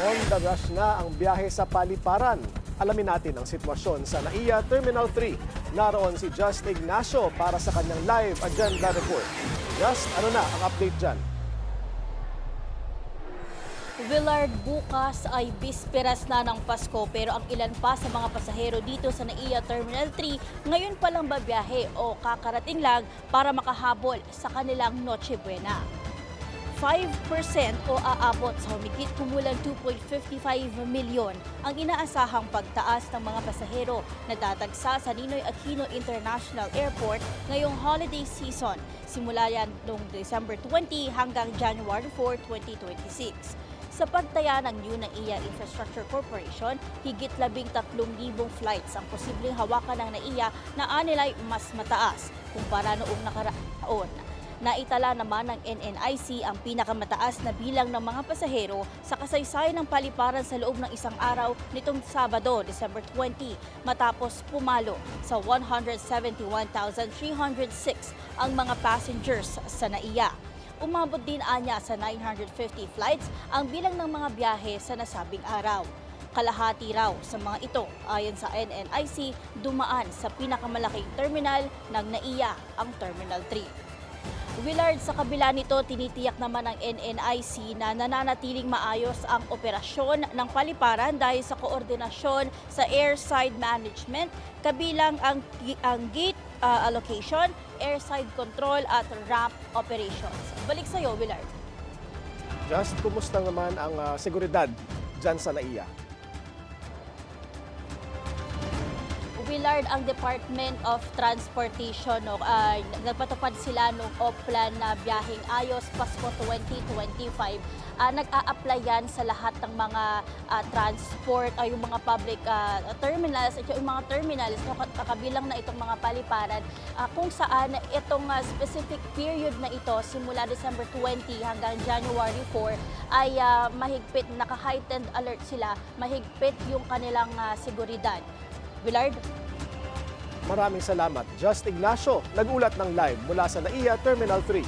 On the rush na ang biyahe sa paliparan. Alamin natin ang sitwasyon sa NAIA Terminal 3. Naroon si Just Ignacio para sa kanyang live agenda report. Just, ano na ang update dyan? Willard, bukas ay bisperas na ng Pasko pero ang ilan pa sa mga pasahero dito sa NAIA Terminal 3 ngayon palang babiyahe o kakarating lang para makahabol sa kanilang Noche Buena. 5% o aabot sa humigit kumulang 2.55 milyon ang inaasahang pagtaas ng mga pasahero na tatagsa sa Ninoy Aquino International Airport ngayong holiday season. Simula yan noong December 20 hanggang January 4, 2026. Sa pagtaya ng New NAIA Infrastructure Corporation, higit 13,000 flights ang posibleng hawakan ng NAIA na anilay mas mataas kumpara noong nakaraon. Naitala naman ng NNIC ang pinakamataas na bilang ng mga pasahero sa kasaysayan ng paliparan sa loob ng isang araw nitong Sabado, December 20, matapos pumalo sa 171,306 ang mga passengers sa NAIA. Umabot din anya sa 950 flights ang bilang ng mga biyahe sa nasabing araw. Kalahati raw sa mga ito, ayon sa NNIC, dumaan sa pinakamalaking terminal ng NAIA, ang Terminal 3. Willard, sa kabila nito, tinitiyak naman ng NNIC na nananatiling maayos ang operasyon ng paliparan dahil sa koordinasyon sa airside management, kabilang ang gate allocation, airside control at ramp operations. Balik sa iyo, Willard. Just, kumusta naman ang seguridad dyan sa NAIA? Willard, ang Department of Transportation, nagpatupad sila ng off-plan na biyaheng ayos Pasko 2025. Nag-a-apply yan sa lahat ng mga transport o yung mga public terminals at yung mga terminals na kakabilang na itong mga paliparan kung saan itong specific period na ito simula December 20 hanggang January 4 ay mahigpit, naka-heightened alert sila, mahigpit yung kanilang seguridad. Willard? Maraming salamat. Just Ignacio, nag-ulat ng live mula sa NAIA Terminal 3.